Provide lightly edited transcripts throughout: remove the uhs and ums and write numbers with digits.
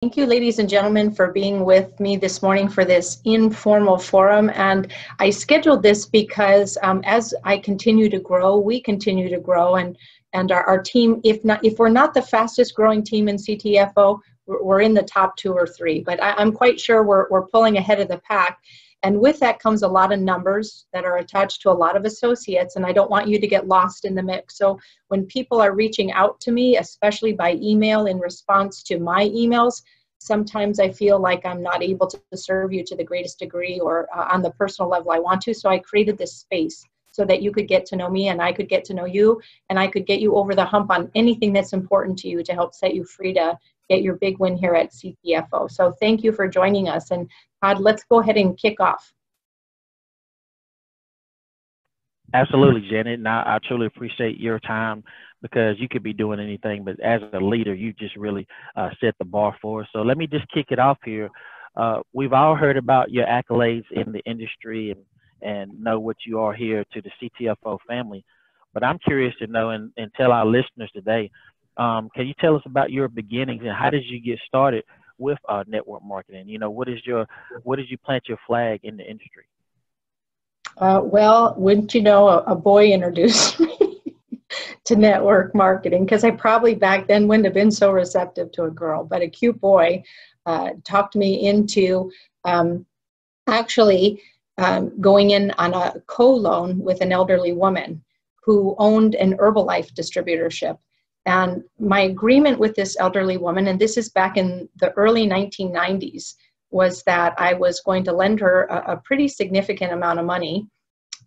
Thank you, ladies and gentlemen, for being with me this morning for this informal forum. And I scheduled this because as I continue to grow, we continue to grow, and our team, if we're not the fastest growing team in CTFO, we're in the top 2 or 3. But I'm quite sure we're pulling ahead of the pack. And with that comes a lot of numbers that are attached to a lot of associates, and I don't want you to get lost in the mix. So when people are reaching out to me, especially by email in response to my emails, sometimes I feel like I'm not able to serve you to the greatest degree or on the personal level I want to. So I created this space so that you could get to know me and I could get to know you, and I could get you over the hump on anything that's important to you to help set you free to get your big win here at CTFO. So thank you for joining us. And Todd, let's go ahead and kick off. Absolutely, Janet. And I truly appreciate your time, because you could be doing anything, but as a leader, you just really set the bar for us. So let me just kick it off here. We've all heard about your accolades in the industry and know what you are here to the CTFO family. But I'm curious to know and tell our listeners today, can you tell us about your beginnings and how did you get started with network marketing? You know, what did you plant your flag in the industry? Well, wouldn't you know, a boy introduced me to network marketing, because I probably back then wouldn't have been so receptive to a girl, but a cute boy talked me into actually going in on a co-loan with an elderly woman who owned an Herbalife distributorship. And my agreement with this elderly woman, and this is back in the early 1990s, was that I was going to lend her a pretty significant amount of money,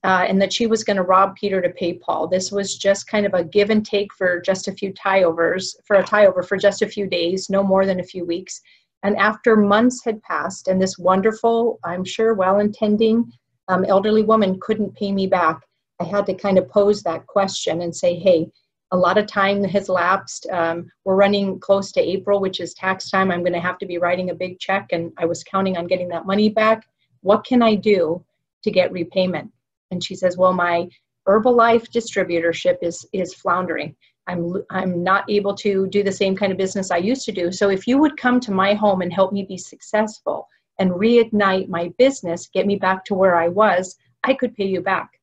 and that she was going to rob Peter to pay Paul. This was just kind of a give and take for just a few tie-over for just a few days, no more than a few weeks. And after months had passed, and this wonderful, I'm sure well-intending elderly woman couldn't pay me back, I had to kind of pose that question and say, hey, a lot of time has lapsed. We're running close to April, which is tax time. I'm going to have to be writing a big check, and I was counting on getting that money back. What can I do to get repayment? And she says, well, my Herbalife distributorship is floundering. I'm not able to do the same kind of business I used to do. So if you would come to my home and help me be successful and reignite my business, get me back to where I was, I could pay you back.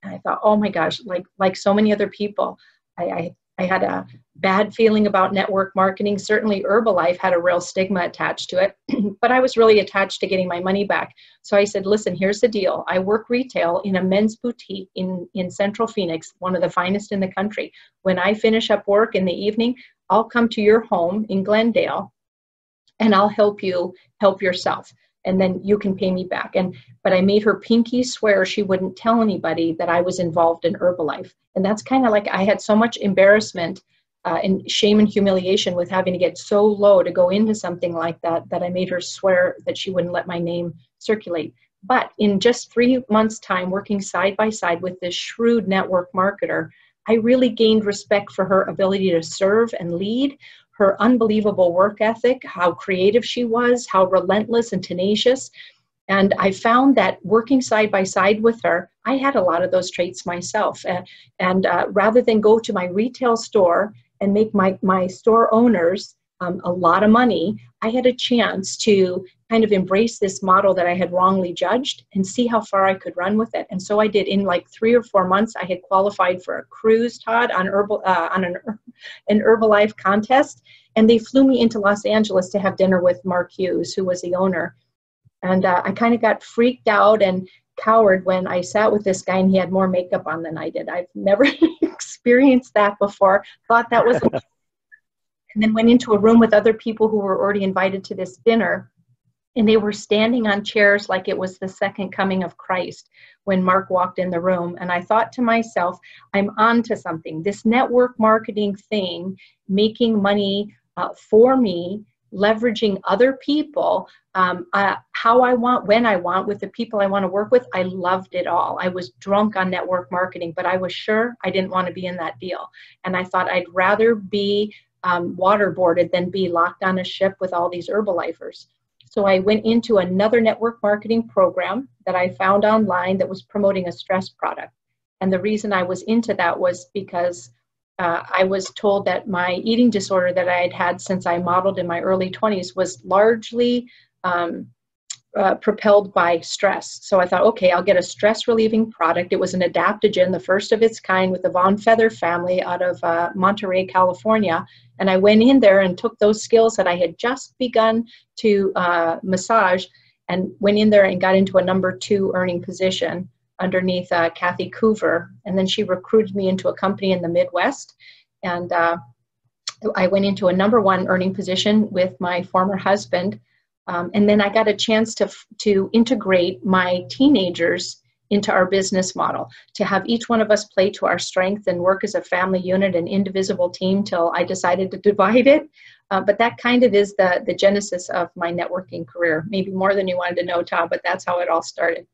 And I thought, oh my gosh, like so many other people, I had a bad feeling about network marketing. Certainly Herbalife had a real stigma attached to it, but I was really attached to getting my money back. So I said, listen, here's the deal. I work retail in a men's boutique in Central Phoenix, one of the finest in the country. When I finish up work in the evening, I'll come to your home in Glendale and I'll help you help yourself. And then you can pay me back. But I made her pinky swear she wouldn't tell anybody that I was involved in Herbalife. And that's kind of like, I had so much embarrassment and shame and humiliation with having to get so low to go into something like that, that I made her swear that she wouldn't let my name circulate. But in just 3 months' time, working side by side with this shrewd network marketer, I really gained respect for her ability to serve and lead, her unbelievable work ethic, how creative she was, how relentless and tenacious. And I found that working side by side with her, I had a lot of those traits myself. And rather than go to my retail store and make my store owners a lot of money, I had a chance to kind of embrace this model that I had wrongly judged and see how far I could run with it. And so I did. In like 3 or 4 months, I had qualified for a cruise, Todd, on an Herbalife contest. And they flew me into Los Angeles to have dinner with Mark Hughes, who was the owner. And I kind of got freaked out and coward when I sat with this guy and he had more makeup on than I did. I've never experienced that before. Thought that was, and then went into a room with other people who were already invited to this dinner. And they were standing on chairs like it was the second coming of Christ when Mark walked in the room. And I thought to myself, I'm on to something. This network marketing thing, making money for me, leveraging other people, how I want, when I want, with the people I want to work with. I loved it all. I was drunk on network marketing, but I was sure I didn't want to be in that deal. And I thought I'd rather be waterboarded than be locked on a ship with all these Herbalifers. So I went into another network marketing program that I found online that was promoting a stress product. And the reason I was into that was because I was told that my eating disorder that I had had since I modeled in my early 20s was largely propelled by stress. So I thought, okay, I'll get a stress relieving product. It was an adaptogen, the first of its kind, with the Von Feather family out of Monterey, California. And I went in there and took those skills that I had just begun to massage, and went in there and got into a #2 earning position underneath Kathy Coover. And then she recruited me into a company in the Midwest. And I went into a #1 earning position with my former husband. And then I got a chance to integrate my teenagers into our business model, to have each one of us play to our strength and work as a family unit, an indivisible team, till I decided to divide it. But that kind of is the genesis of my networking career. Maybe more than you wanted to know, Tom, but that's how it all started.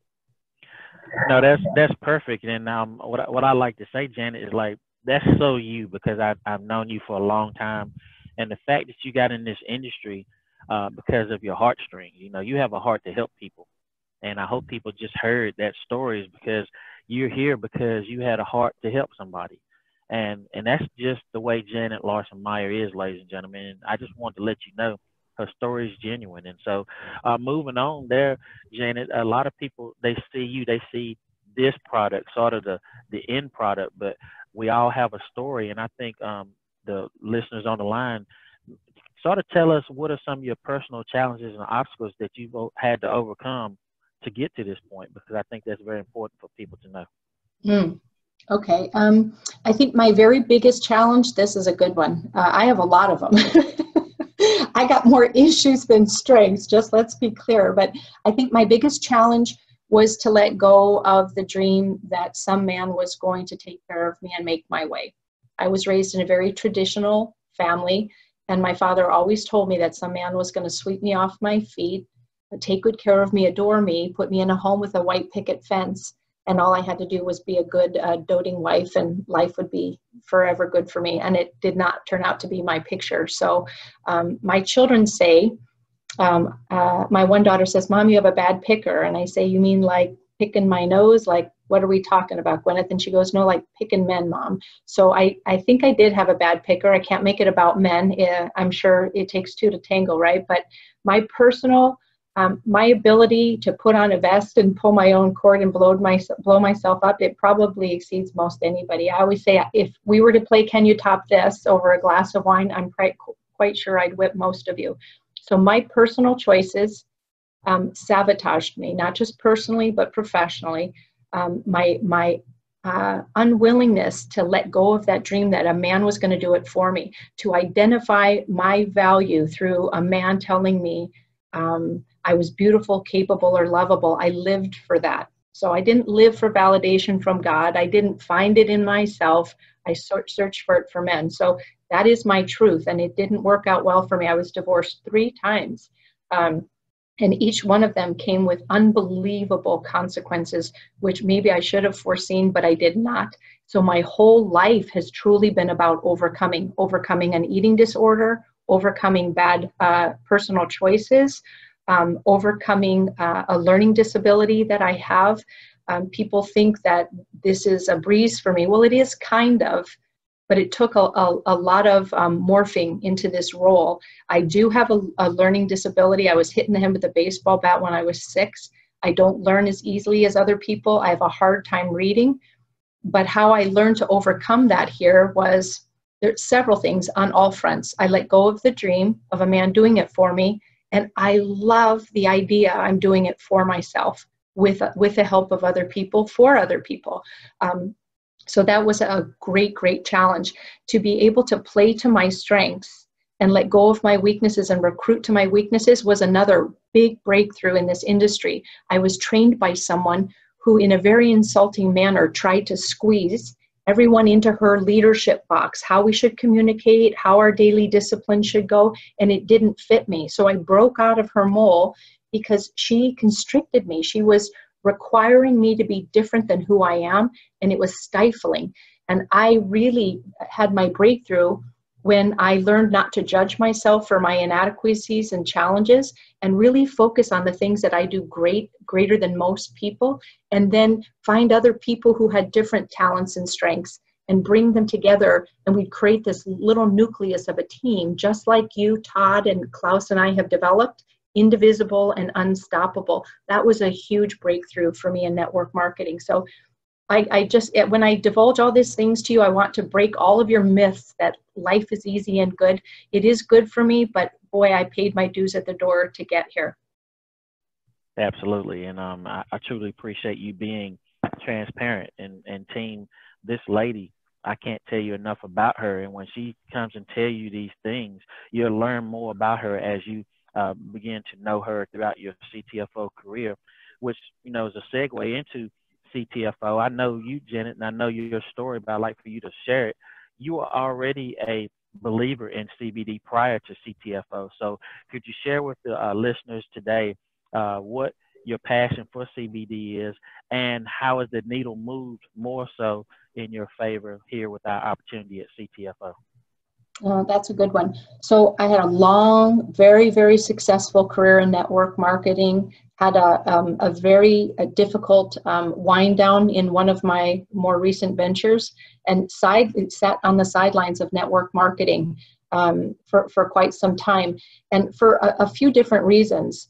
No, that's perfect. And what I like to say, Janet, is like, that's so you, because I've known you for a long time, and the fact that you got in this industry because of your heartstrings. You know, you have a heart to help people, and I hope people just heard that stories, because you're here because you had a heart to help somebody, and that's just the way Janet Larson Meyer is, ladies and gentlemen. And I just want to let you know her story is genuine. And so moving on there, Janet, a lot of people, they see this product, sort of the end product, but we all have a story. And I think the listeners on the line, sort of tell us, what are some of your personal challenges and obstacles that you've had to overcome to get to this point? Because I think that's very important for people to know. Okay. I think my very biggest challenge, this is a good one. I have a lot of them. I got more issues than strengths, just let's be clear. But I think my biggest challenge was to let go of the dream that some man was going to take care of me and make my way. I was raised in a very traditional family, and my father always told me that some man was going to sweep me off my feet, take good care of me, adore me, put me in a home with a white picket fence, and all I had to do was be a good doting wife, and life would be forever good for me. And it did not turn out to be my picture. So my children say, my one daughter says, "Mom, you have a bad picker." And I say, "You mean like picking my nose? Like, what are we talking about, Gwyneth?" And she goes, "No, like picking men, Mom." So I think I did have a bad picker. I can't make it about men. I'm sure it takes two to tango, right? But my personal, my ability to put on a vest and pull my own cord and blow myself up, it probably exceeds most anybody. I always say, if we were to play Can You Top This over a glass of wine, I'm quite sure I'd whip most of you. So my personal choices sabotaged me, not just personally, but professionally. My unwillingness to let go of that dream that a man was going to do it for me, to identify my value through a man telling me I was beautiful, capable, or lovable. I lived for that. So I didn't live for validation from God. I didn't find it in myself. I searched for it for men. So that is my truth. And it didn't work out well for me. I was divorced 3 times. And each one of them came with unbelievable consequences, which maybe I should have foreseen, but I did not. So my whole life has truly been about overcoming an eating disorder, overcoming bad personal choices, overcoming a learning disability that I have. People think that this is a breeze for me. Well, it is kind of, but it took a lot of morphing into this role. I do have a learning disability. I was hitting the head with a baseball bat when I was 6. I don't learn as easily as other people. I have a hard time reading. But how I learned to overcome that here was, there's several things on all fronts. I let go of the dream of a man doing it for me, and I love the idea I'm doing it for myself with the help of other people, for other people. So that was a great, great challenge, to be able to play to my strengths and let go of my weaknesses and recruit to my weaknesses was another big breakthrough in this industry. I was trained by someone who, in a very insulting manner, tried to squeeze everyone into her leadership box, how we should communicate, how our daily discipline should go, and it didn't fit me. So I broke out of her mold because she constricted me. She was requiring me to be different than who I am, and it was stifling. And I really had my breakthrough when I learned not to judge myself for my inadequacies and challenges, and really focus on the things that I do greater than most people, and then find other people who had different talents and strengths and bring them together, and we'd create this little nucleus of a team, just like you, Todd, and Klaus and I have developed, indivisible and unstoppable. That was a huge breakthrough for me in network marketing. So I just, when I divulge all these things to you, I want to break all of your myths that life is easy and good. It is good for me, but boy, I paid my dues at the door to get here. Absolutely. And I truly appreciate you being transparent, and team, this lady, I can't tell you enough about her. And when she comes and tell you these things, you'll learn more about her as you begin to know her throughout your CTFO career, which, you know, is a segue into CTFO. I know you, Janet, and I know your story, but I'd like for you to share it. You are already a believer in CBD prior to CTFO. So could you share with the listeners today what your passion for CBD is, and how has the needle moved more so in your favor here with our opportunity at CTFO? That's a good one. So I had a long, very, very successful career in network marketing, had a very difficult wind down in one of my more recent ventures, and sat on the sidelines of network marketing for quite some time, and for a few different reasons.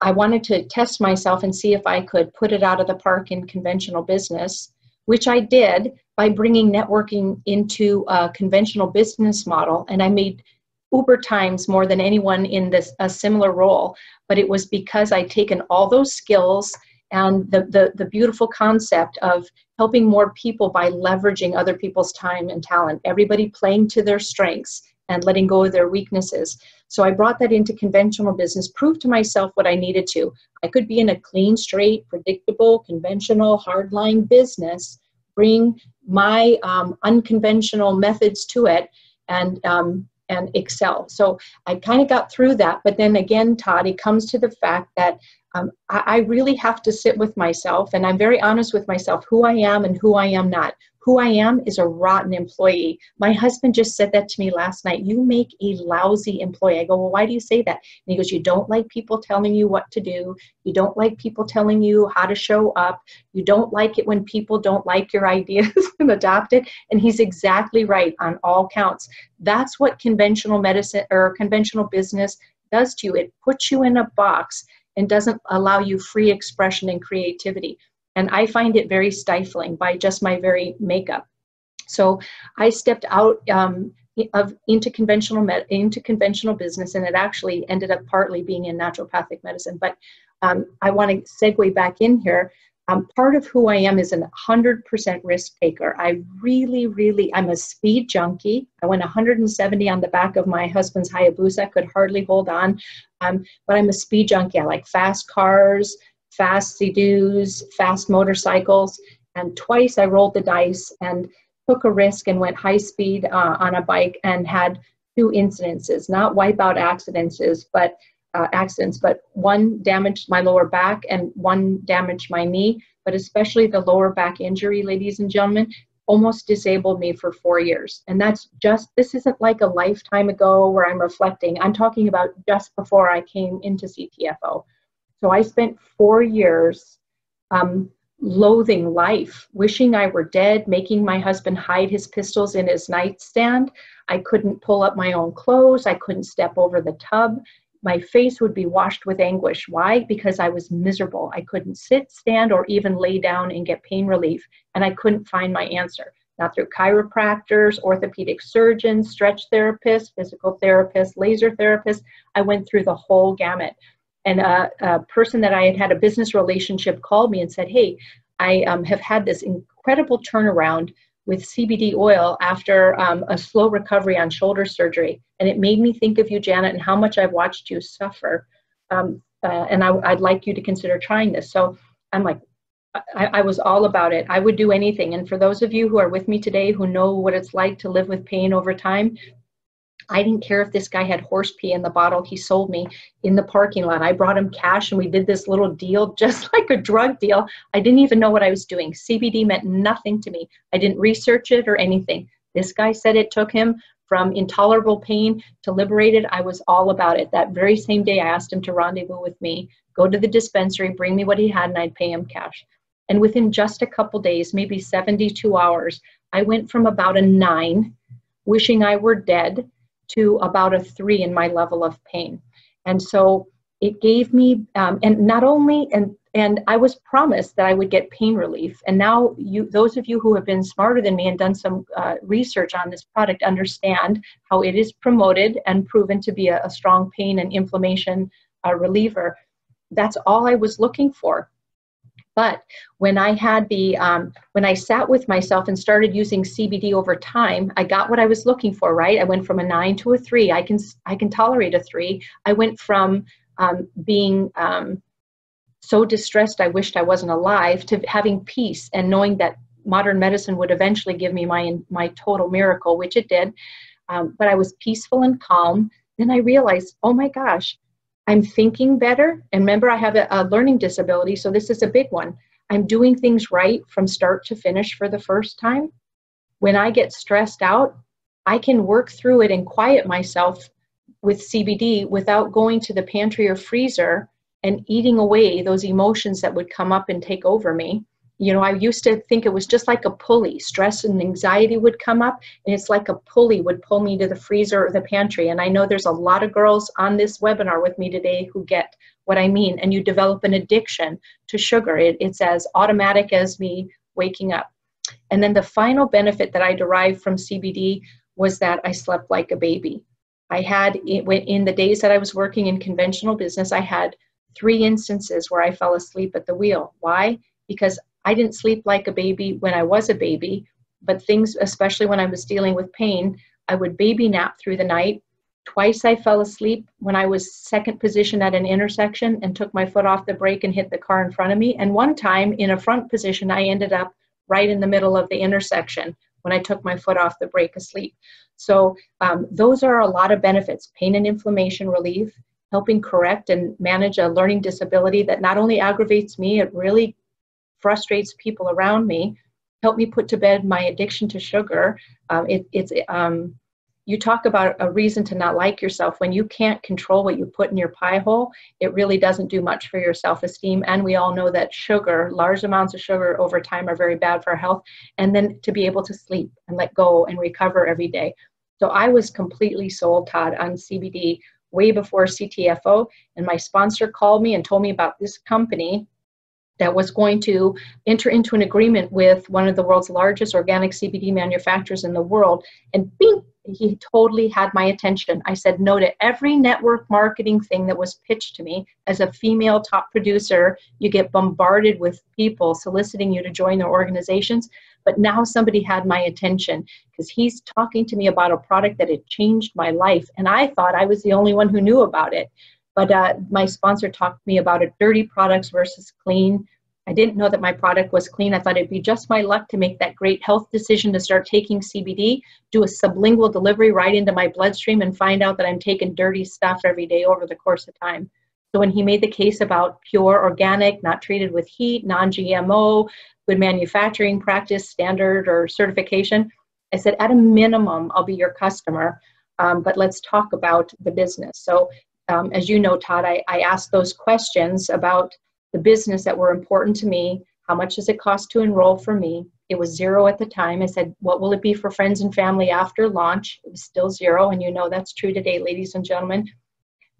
I wanted to test myself and see if I could put it out of the park in conventional business, which I did by bringing networking into a conventional business model. And I made uber times more than anyone in a similar role. But it was because I'd taken all those skills and the beautiful concept of helping more people by leveraging other people's time and talent, everybody playing to their strengths and letting go of their weaknesses. So I brought that into conventional business, proved to myself what I needed to. I could be in a clean, straight, predictable, conventional, hardline business, bring my unconventional methods to it, and excel. So I kind of got through that. But then again, Todd, it comes to the fact that I really have to sit with myself, and I'm very honest with myself, who I am and who I am not. Who I am is a rotten employee. My husband just said that to me last night. You make a lousy employee. I go, well, why do you say that? And he goes, you don't like people telling you what to do. You don't like people telling you how to show up. You don't like it when people don't like your ideas and adopt it. And he's exactly right on all counts. That's what conventional medicine or conventional business does to you. It puts you in a box and doesn't allow you free expression and creativity. And I find it very stifling by just my very makeup. So I stepped out into conventional business, and it actually ended up partly being in naturopathic medicine. But I want to segue back in here. Part of who I am is a 100% risk taker. I'm a speed junkie. I went 170 on the back of my husband's Hayabusa, could hardly hold on. But I'm a speed junkie. I like fast cars, fast Sea-Doos, fast motorcycles. And twice I rolled the dice and took a risk and went high speed on a bike and had 2 incidences, not wipeout accidents, but one damaged my lower back and one damaged my knee, but especially the lower back injury, ladies and gentlemen, almost disabled me for 4 years. And this isn't like a lifetime ago where I'm reflecting. I'm talking about just before I came into CTFO. So I spent 4 years loathing life, wishing I were dead, making my husband hide his pistols in his nightstand. I couldn't pull up my own clothes. I couldn't step over the tub. My face would be washed with anguish. Why? Because I was miserable. I couldn't sit, stand, or even lay down and get pain relief. And I couldn't find my answer. Not through chiropractors, orthopedic surgeons, stretch therapists, physical therapists, laser therapists. I went through the whole gamut. And a person that I had a business relationship called me and said, hey, I have had this incredible turnaround with CBD oil after a slow recovery on shoulder surgery. And it made me think of you, Janet, and how much I've watched you suffer. And I'd like you to consider trying this. So I'm like, I was all about it. I would do anything. And for those of you who are with me today who know what it's like to live with pain over time, I didn't care if this guy had horse pee in the bottle he sold me in the parking lot. I brought him cash and we did this little deal, just like a drug deal. I didn't even know what I was doing. CBD meant nothing to me. I didn't research it or anything. This guy said it took him from intolerable pain to liberated. I was all about it. That very same day, I asked him to rendezvous with me, go to the dispensary, bring me what he had, and I'd pay him cash. And within just a couple days, maybe 72 hours, I went from about a 9, wishing I were dead, to about a 3 in my level of pain. And so it gave me, and not only, and I was promised that I would get pain relief. And now those of you who have been smarter than me and done some research on this product understand how it is promoted and proven to be a strong pain and inflammation reliever. That's all I was looking for. But when I had when I sat with myself and started using CBD over time, I got what I was looking for, right? I went from a 9 to a 3. I can tolerate a 3. I went from being so distressed I wished I wasn't alive to having peace and knowing that modern medicine would eventually give me my total miracle, which it did. But I was peaceful and calm. Then I realized, oh my gosh, I'm thinking better. And remember, I have a learning disability, so this is a big one. I'm doing things right from start to finish for the first time. When I get stressed out, I can work through it and quiet myself with CBD without going to the pantry or freezer and eating away those emotions that would come up and take over me. You know, I used to think it was just like a pulley. Stress and anxiety would come up, and it's like a pulley would pull me to the freezer or the pantry. And I know there's a lot of girls on this webinar with me today who get what I mean. And you develop an addiction to sugar. It's as automatic as me waking up. And then the final benefit that I derived from CBD was that I slept like a baby. I had, in the days that I was working in conventional business, I had 3 instances where I fell asleep at the wheel. Why? Because I didn't sleep like a baby when I was a baby, but things, especially when I was dealing with pain, I would baby nap through the night. Twice I fell asleep when I was second position at an intersection and took my foot off the brake and hit the car in front of me. And one time in a front position, I ended up right in the middle of the intersection when I took my foot off the brake asleep. So those are a lot of benefits: pain and inflammation relief, helping correct and manage a learning disability that not only aggravates me, it really frustrates people around me, help me put to bed my addiction to sugar. You talk about a reason to not like yourself. When you can't control what you put in your pie hole, it really doesn't do much for your self-esteem. And we all know that sugar, large amounts of sugar over time, are very bad for our health. And then to be able to sleep and let go and recover every day. So I was completely sold, Todd, on CBD way before CTFO. And my sponsor called me and told me about this company that was going to enter into an agreement with one of the world's largest organic CBD manufacturers in the world. And bing, he totally had my attention. I said no to every network marketing thing that was pitched to me. As a female top producer, you get bombarded with people soliciting you to join their organizations. But now somebody had my attention because he's talking to me about a product that had changed my life. And I thought I was the only one who knew about it. But my sponsor talked to me about it, dirty products versus clean. I didn't know that my product was clean. I thought it'd be just my luck to make that great health decision to start taking CBD, do a sublingual delivery right into my bloodstream, and find out that I'm taking dirty stuff every day over the course of time. So when he made the case about pure, organic, not treated with heat, non-GMO, good manufacturing practice, standard or certification, I said, at a minimum, I'll be your customer, but let's talk about the business. So as you know, Todd, I asked those questions about the business that were important to me. How much does it cost to enroll for me? It was $0 at the time. I said, what will it be for friends and family after launch? It was still $0. And you know that's true today, ladies and gentlemen.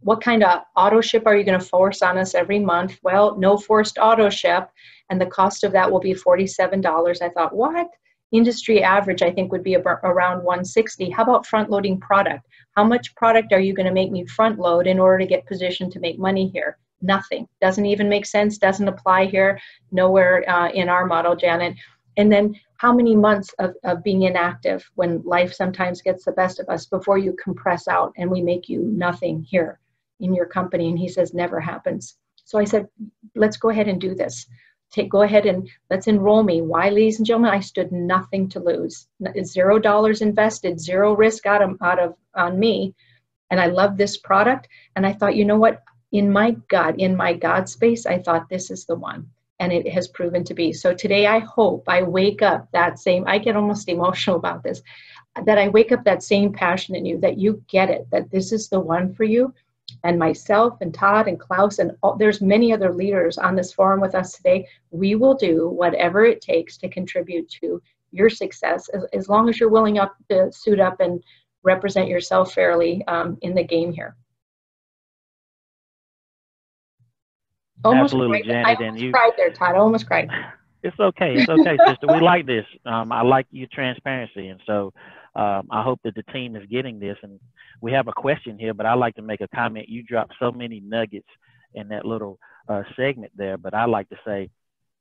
What kind of auto ship are you going to force on us every month? Well, no forced auto ship. And the cost of that will be $47. I thought, what? Industry average, I think, would be around $160. How about front loading product? How much product are you going to make me front load in order to get positioned to make money here? Nothing. Doesn't even make sense. Doesn't apply here. Nowhere in our model, Janet. And then how many months of being inactive when life sometimes gets the best of us before you compress out and we make you nothing here in your company? And he says, never happens. So I said, let's go ahead and do this. Go ahead and let's enroll me. Why, ladies and gentlemen? I stood nothing to lose. $0 invested, 0 risk on me. And I love this product. And I thought, you know what? In my God space, I thought this is the one. And it has proven to be. So today I hope I wake up that same, I get almost emotional about this, that I wake up that same passion in you, that you get it, that this is the one for you. and myself and Todd and Klaus and there's many other leaders on this forum with us today, we will do whatever it takes to contribute to your success, as long as you're willing up to suit up and represent yourself fairly in the game here. Almost Absolutely, cried. Janet, I and almost you. cried there, Todd. I almost cried. It's okay. It's okay, sister. We like this. I like your transparency, and so I hope that the team is getting this. And we have a question here, but I like to make a comment. You dropped so many nuggets in that little segment there, but I like to say,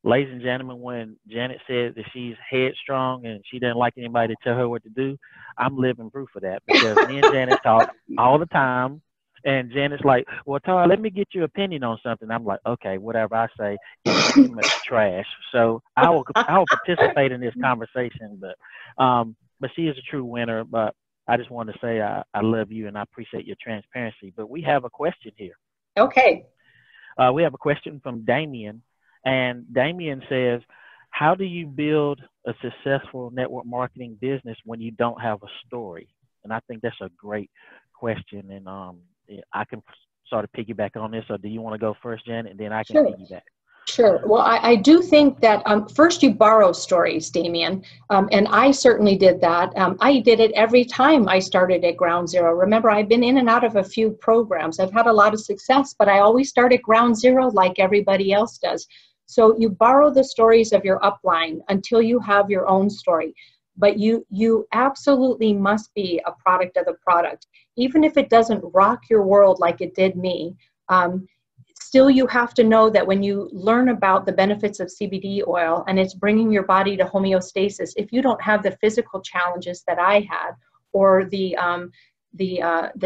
ladies and gentlemen, when Janet said that she's headstrong and she doesn't like anybody to tell her what to do, I'm living proof of that, because me and Janet talk all the time. And Janet's like, well, Tara, let me get your opinion on something. I'm like, okay, whatever I say is pretty much trash. So I will participate in this conversation, but she is a true winner. But I just want to say I love you and I appreciate your transparency. But we have a question here. Okay. We have a question from Damien, and Damien says, how do you build a successful network marketing business when you don't have a story? And I think that's a great question. And I can sort of piggyback on this, or do you want to go first, Janet, and then I can piggyback? Sure. Well, I do think that first you borrow stories, Damien, and I certainly did that. I did it every time I started at ground zero. Remember, I've been in and out of a few programs. I've had a lot of success, but I always start at ground zero like everybody else does. So you borrow the stories of your upline until you have your own story. But you absolutely must be a product of the product. Even if it doesn't rock your world like it did me, still you have to know that when you learn about the benefits of CBD oil and it's bringing your body to homeostasis, if you don't have the physical challenges that I had, or the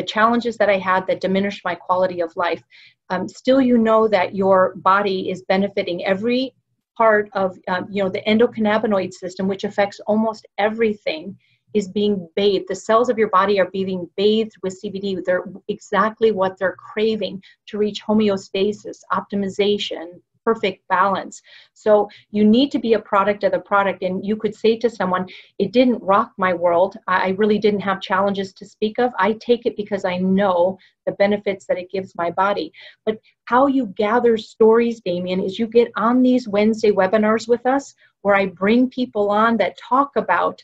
challenges that I had that diminished my quality of life, still you know that your body is benefiting every part of the endocannabinoid system, which affects almost everything, is being bathed. The cells of your body are being bathed with CBD. They're exactly what they're craving to reach homeostasis, optimization, perfect balance. So you need to be a product of the product. And you could say to someone, it didn't rock my world. I really didn't have challenges to speak of. I take it because I know the benefits that it gives my body. But how you gather stories, Damien, is you get on these Wednesday webinars with us where I bring people on that talk about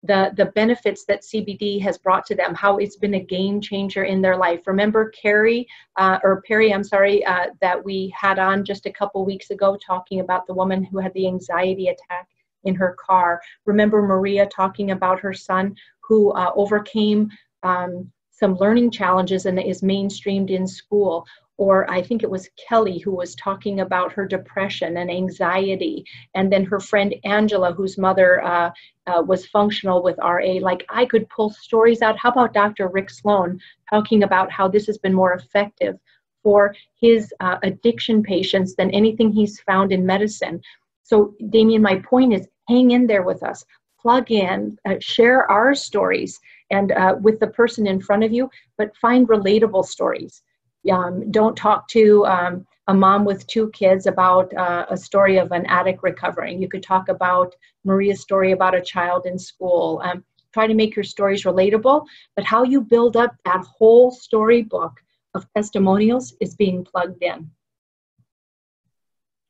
the benefits that CBD has brought to them, how it's been a game changer in their life. Remember Perry, that we had on just a couple weeks ago talking about the woman who had the anxiety attack in her car. Remember Maria talking about her son who overcame some learning challenges and is mainstreamed in school. Or I think it was Kelly who was talking about her depression and anxiety. And then her friend Angela, whose mother was functional with RA. Like, I could pull stories out. How about Dr. Rick Sloan talking about how this has been more effective for his addiction patients than anything he's found in medicine. So Damien, my point is, hang in there with us. Plug in, share our stories and with the person in front of you, but find relatable stories. Don't talk to a mom with 2 kids about a story of an addict recovering. You could talk about Maria's story about a child in school. Try to make your stories relatable, but how you build up that whole storybook of testimonials is being plugged in.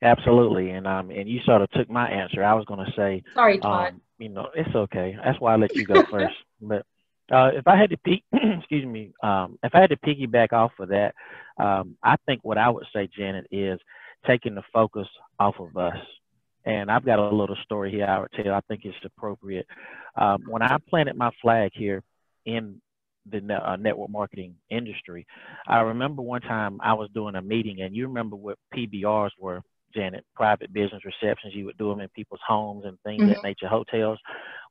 Absolutely, and you sort of took my answer. I was going to say, sorry, Todd. It's okay. That's why I let you go first. But if I had to excuse me, if I had to piggyback off of that, I think what I would say, Janet, is taking the focus off of us. And I've got a little story here I would tell. I think it's appropriate. When I planted my flag here in the network marketing industry, I remember one time I was doing a meeting, and you remember what PBRs were, Janet, private business receptions. You would do them in people's homes and things of that nature, hotels.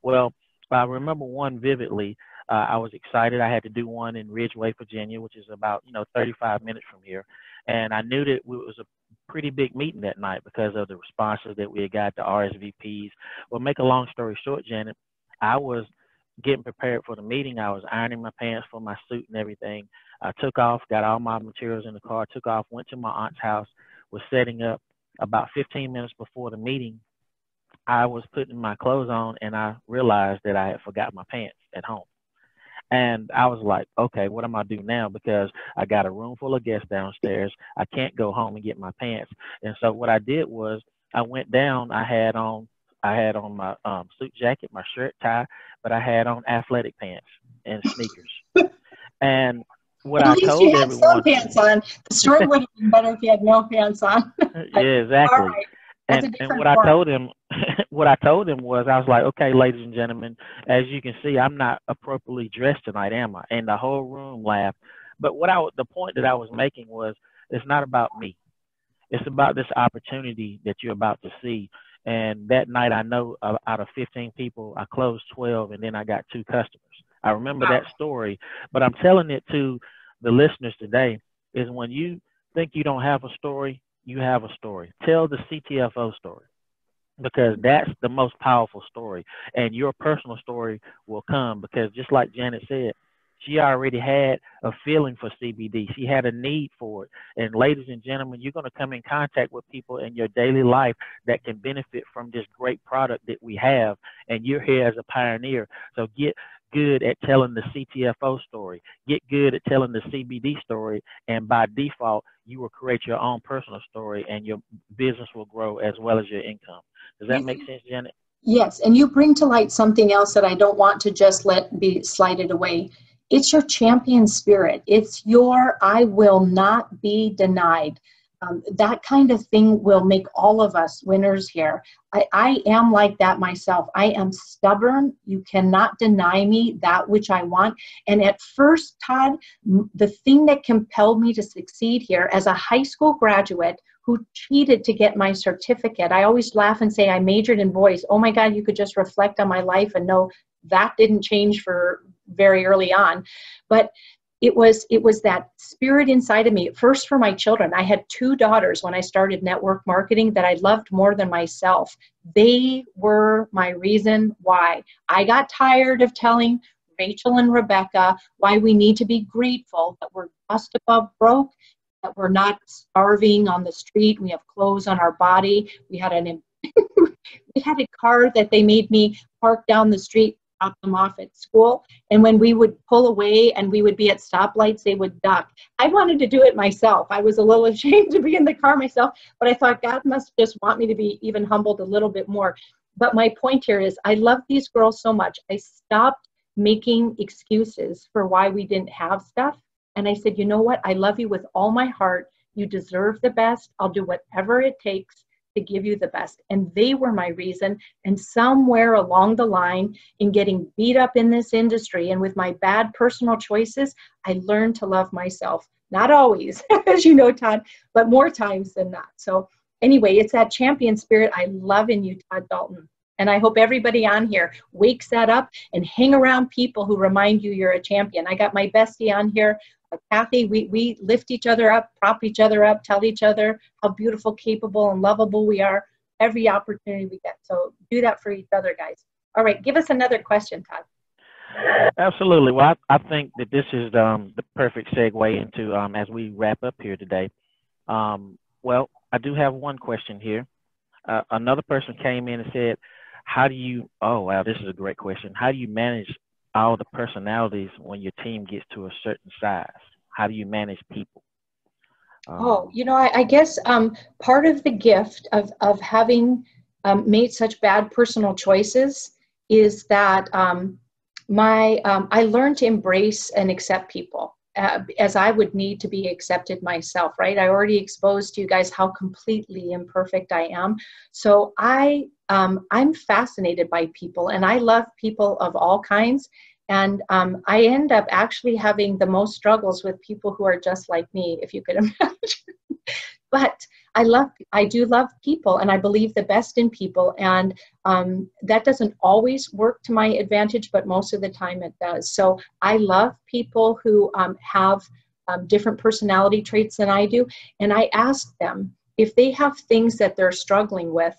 Well, I remember one vividly. I was excited. I had to do one in Ridgeway, Virginia, which is about 35 minutes from here. And I knew that it was a pretty big meeting that night because of the responses that we had got, the RSVPs. Well, make a long story short, Janet, I was getting prepared for the meeting. I was ironing my pants for my suit and everything. I took off, got all my materials in the car, took off, went to my aunt's house, was setting up. About 15 minutes before the meeting, I was putting my clothes on, and I realized that I had forgot my pants at home. And I was like, okay, what am I do now? Because I got a room full of guests downstairs. I can't go home and get my pants. And so what I did was I went down. I had on my suit jacket, my shirt, tie, but I had on athletic pants and sneakers. And what At I least you told had some everyone, pants on. The story would have been better if you had no pants on. yeah, All exactly. right. That's a And what different I form. told him, what I told him was, I was like, okay, ladies and gentlemen, as you can see, I'm not appropriately dressed tonight, am I? And the whole room laughed. But the point that I was making was, it's not about me. It's about this opportunity that you're about to see. And that night, I know out of 15 people, I closed 12, and then I got 2 customers. I remember Wow. that story, but I'm telling it to the listeners today is when you think you don't have a story, you have a story. Tell the CTFO story because that's the most powerful story. And your personal story will come because just like Janet said, she already had a feeling for CBD. She had a need for it. And ladies and gentlemen, you're going to come in contact with people in your daily life that can benefit from this great product that we have. And you're here as a pioneer. So get good at telling the CTFO story. Get good at telling the CBD story. And by default, you will create your own personal story and your business will grow as well as your income. Does that make sense, Janet? Yes, and you bring to light something else that I don't want to just let be slighted away. It's your champion spirit. It's your I will not be denied. That kind of thing will make all of us winners here. I am like that myself. I am stubborn. You cannot deny me that which I want. And at first, Todd, the thing that compelled me to succeed here as a high school graduate who cheated to get my certificate. I always laugh and say I majored in voice. Oh my God, you could just reflect on my life and know that didn't change for very early on. But it was that spirit inside of me, first for my children. I had 2 daughters when I started network marketing that I loved more than myself. They were my reason why. I got tired of telling Rachel and Rebecca why we need to be grateful that we're just above broke, that we're not starving on the street. We have clothes on our body. We had we had a car that they made me park down the street, drop them off at school. And when we would pull away and we would be at stoplights, they would duck. I wanted to do it myself. I was a little ashamed to be in the car myself, but I thought God must just want me to be even humbled a little bit more. But my point here is I love these girls so much. I stopped making excuses for why we didn't have stuff. And I said, you know what? I love you with all my heart. You deserve the best. I'll do whatever it takes to give you the best. And they were my reason. And somewhere along the line, in getting beat up in this industry and with my bad personal choices, I learned to love myself. Not always, as you know, Todd, but more times than not. So anyway, it's that champion spirit I love in you, Todd Dalton. And I hope everybody on here wakes that up and hang around people who remind you you're a champion. I got my bestie on here, Kathy. We lift each other up, prop each other up, tell each other how beautiful, capable, and lovable we are every opportunity we get. So do that for each other, guys. All right, give us another question, Todd. Absolutely. Well, I think that this is the perfect segue into as we wrap up here today. Well, I do have one question here. Another person came in and said, oh, wow, this is a great question. How do you manage all the personalities when your team gets to a certain size? How do you manage people? I guess part of the gift of having made such bad personal choices is that I learned to embrace and accept people as I would need to be accepted myself, right? I already exposed to you guys how completely imperfect I am. So I'm fascinated by people, and I love people of all kinds. And I end up actually having the most struggles with people who are just like me, if you could imagine. But I do love people, and I believe the best in people. And that doesn't always work to my advantage, but most of the time it does. So I love people who have different personality traits than I do. And I ask them if they have things that they're struggling with.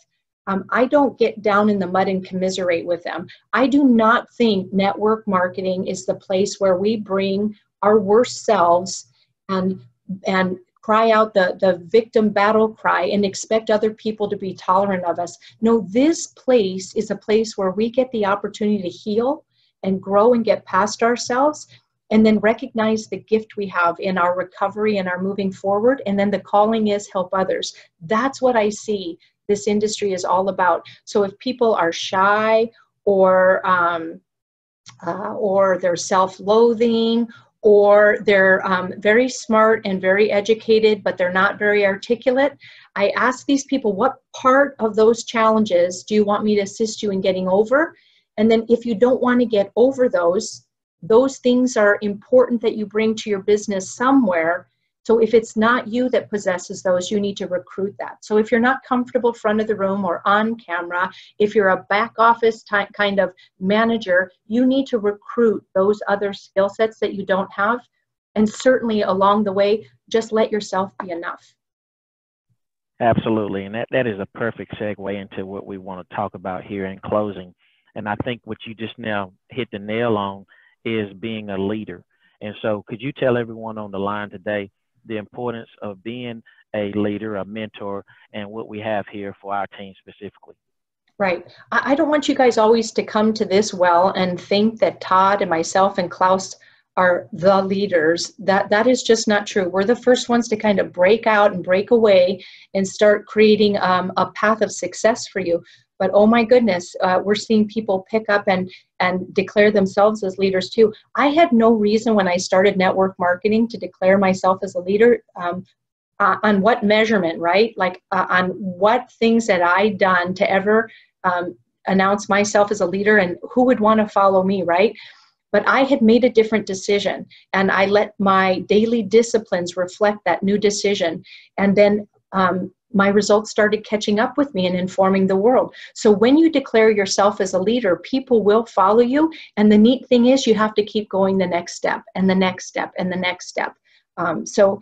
I don't get down in the mud and commiserate with them. I do not think network marketing is the place where we bring our worst selves and cry out the victim battle cry and expect other people to be tolerant of us. No, this place is a place where we get the opportunity to heal and grow and get past ourselves, and then recognize the gift we have in our recovery and our moving forward. And then the calling is help others. That's what I see this industry is all about. So if people are shy or they're self-loathing, or they're very smart and very educated, but they're not very articulate, I ask these people, what part of those challenges do you want me to assist you in getting over? And then if you don't want to get over those things are important that you bring to your business somewhere. So if it's not you that possesses those, you need to recruit that. So if you're not comfortable front of the room or on camera, if you're a back office kind of manager, you need to recruit those other skill sets that you don't have. And certainly along the way, just let yourself be enough. Absolutely. And that is a perfect segue into what we want to talk about here in closing. And I think what you just now hit the nail on is being a leader. And so could you tell everyone on the line today the importance of being a leader, a mentor, and what we have here for our team specifically? Right. I don't want you guys always to come to this well and think that Todd and myself and Klaus are the leaders. That is just not true. We're the first ones to kind of break out and break away and start creating a path of success for you. But oh my goodness, we're seeing people pick up and declare themselves as leaders too. I had no reason when I started network marketing to declare myself as a leader. On what measurement, right? Like on what things had I done to ever announce myself as a leader, and who would want to follow me, right? But I had made a different decision, and I let my daily disciplines reflect that new decision. And then my results started catching up with me and informing the world. So when you declare yourself as a leader, people will follow you. And the neat thing is you have to keep going the next step and the next step and the next step. So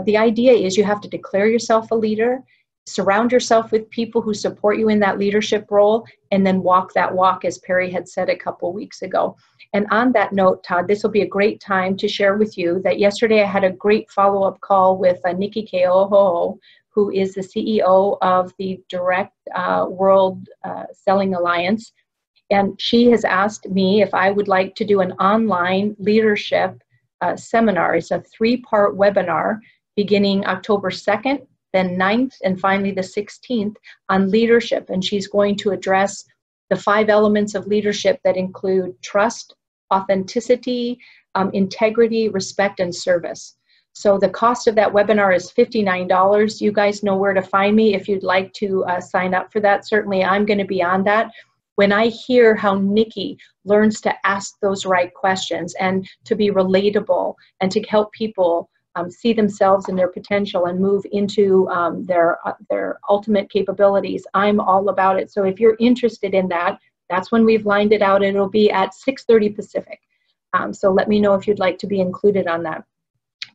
the idea is you have to declare yourself a leader, surround yourself with people who support you in that leadership role, and then walk that walk, as Perry had said a couple weeks ago. And on that note, Todd, this will be a great time to share with you that yesterday I had a great follow-up call with Nikki Keoho, who is the CEO of the Direct World Selling Alliance. And she has asked me if I would like to do an online leadership seminar. It's a 3-part webinar beginning October 2nd, then 9th, and finally the 16th on leadership. And she's going to address the 5 elements of leadership that include trust, authenticity, integrity, respect, and service. So the cost of that webinar is $59. You guys know where to find me if you'd like to sign up for that. Certainly I'm going to be on that. When I hear how Nikki learns to ask those right questions and to be relatable and to help people see themselves and their potential and move into their ultimate capabilities, I'm all about it. So if you're interested in that, that's when we've lined it out. It'll be at 6:30 Pacific. So let me know if you'd like to be included on that.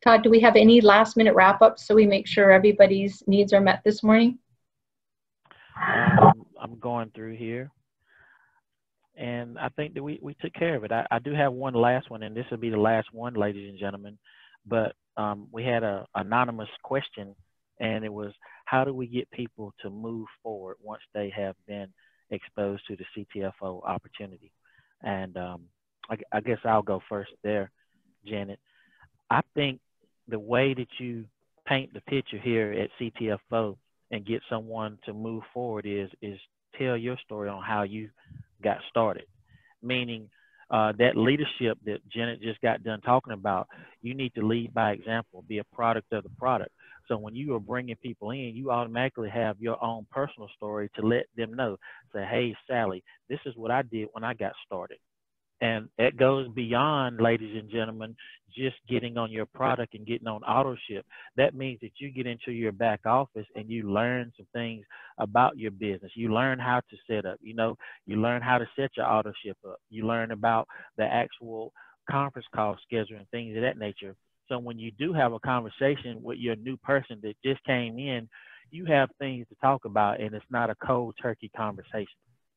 Todd, do we have any last minute wrap up so we make sure everybody's needs are met this morning? I'm going through here, and I think that we took care of it. I do have one last one, and this will be the last one, ladies and gentlemen. But we had an anonymous question, and it was, how do we get people to move forward once they have been exposed to the CTFO opportunity? And I guess I'll go first there, Janet. I think the way that you paint the picture here at CTFO and get someone to move forward is tell your story on how you got started, meaning that leadership that Janet just got done talking about. You need to lead by example, be a product of the product. So when you are bringing people in, you automatically have your own personal story to let them know. Say, hey, Sally, this is what I did when I got started. And it goes beyond, ladies and gentlemen, just getting on your product and getting on auto ship. That means that you get into your back office and you learn some things about your business. You learn how to set up, you learn how to set your auto ship up. You learn about the actual conference call schedule and things of that nature. So when you do have a conversation with your new person that just came in, you have things to talk about, and it's not a cold turkey conversation.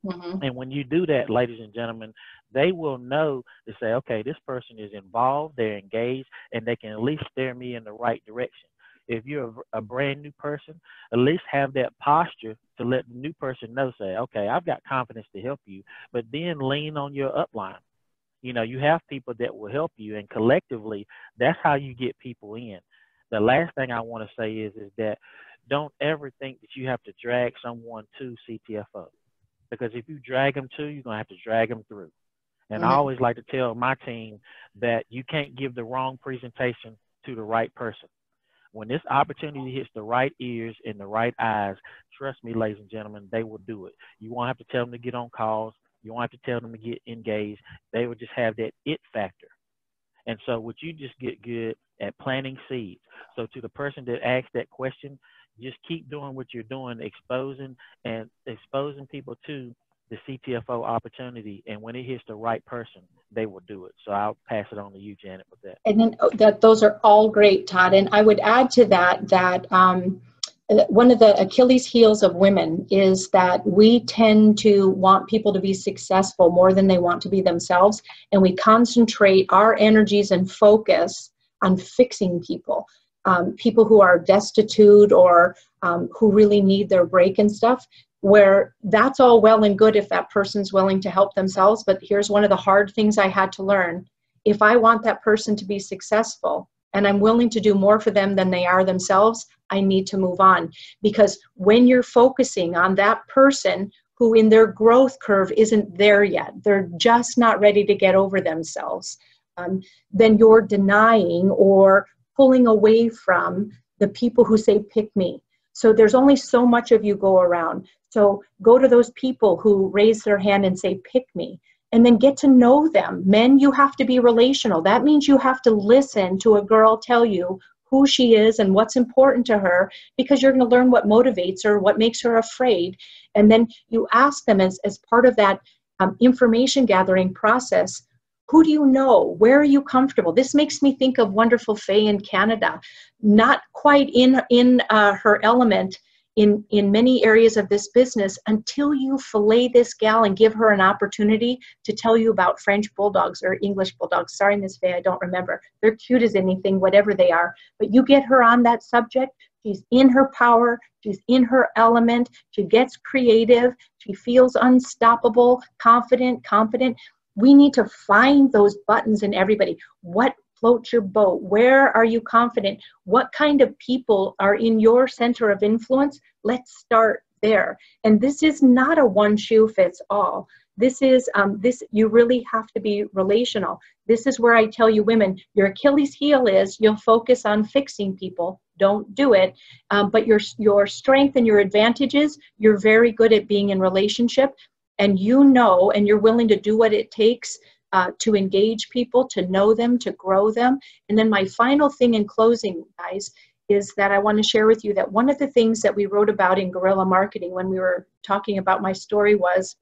Mm-hmm. And when you do that, ladies and gentlemen, they will know to say, okay, this person is involved, they're engaged, and they can at least steer me in the right direction. If you're a brand new person, at least have that posture to let the new person know, say, okay, I've got confidence to help you, but then lean on your upline. You know, you have people that will help you, and collectively, that's how you get people in. The last thing I want to say is that don't ever think that you have to drag someone to CTFO, because if you drag them to, you're gonna have to drag them through. And I Mhm. always like to tell my team that you can't give the wrong presentation to the right person. When this opportunity hits the right ears and the right eyes, trust me, ladies and gentlemen, they will do it. You won't have to tell them to get on calls. You won't have to tell them to get engaged. They will just have that it factor. And so what you just get good at planting seeds. So to the person that asked that question, just keep doing what you're doing, exposing people to the CTFO opportunity. And when it hits the right person, they will do it. So I'll pass it on to you, Janet, with that. And then that those are all great, Todd. And I would add to that one of the Achilles heels of women is that we tend to want people to be successful more than they want to be themselves. And we concentrate our energies and focus on fixing people, people who are destitute or who really need their break and stuff, where that's all well and good if that person's willing to help themselves. But here's one of the hard things I had to learn. If I want that person to be successful and I'm willing to do more for them than they are themselves, I need to move on. Because when you're focusing on that person who in their growth curve isn't there yet, they're just not ready to get over themselves, then you're denying or pulling away from the people who say, pick me. So there's only so much of you go around. So go to those people who raise their hand and say, pick me. And then get to know them. Men, you have to be relational. That means you have to listen to a girl tell you who she is and what's important to her, because you're going to learn what motivates her, what makes her afraid. And then you ask them as part of that information gathering process, who do you know? Where are you comfortable? This makes me think of Wonderful Faye in Canada, not quite in her element in many areas of this business until you fillet this gal and give her an opportunity to tell you about French bulldogs or English bulldogs. Sorry, Miss Faye, I don't remember. They're cute as anything, whatever they are. But you get her on that subject, she's in her power, she's in her element, she gets creative, she feels unstoppable, confident. We need to find those buttons in everybody. What floats your boat? Where are you confident? What kind of people are in your center of influence? Let's start there. And this is not a one shoe fits all. This is you really have to be relational. This is where I tell you women, your Achilles heel is you'll focus on fixing people. Don't do it. But your strength and your advantages, you're very good at being in relationship, and you know, and you're willing to do what it takes to engage people, to know them, to grow them. And then my final thing in closing, guys, is that I want to share with you that one of the things that we wrote about in Guerrilla Marketing when we were talking about my story was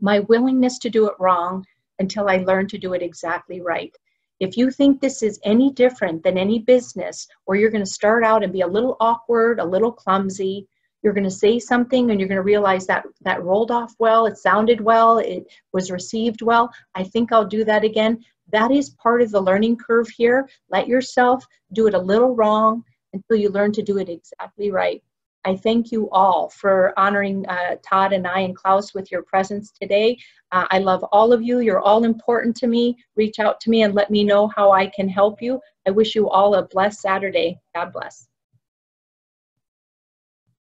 my willingness to do it wrong until I learned to do it exactly right. If you think this is any different than any business, or you're going to start out and be a little awkward, a little clumsy, you're going to say something and you're going to realize that that rolled off well, it sounded well, it was received well, I think I'll do that again. That is part of the learning curve here. Let yourself do it a little wrong until you learn to do it exactly right. I thank you all for honoring Todd and I and Klaus with your presence today. I love all of you. You're all important to me. Reach out to me and let me know how I can help you. I wish you all a blessed Saturday. God bless.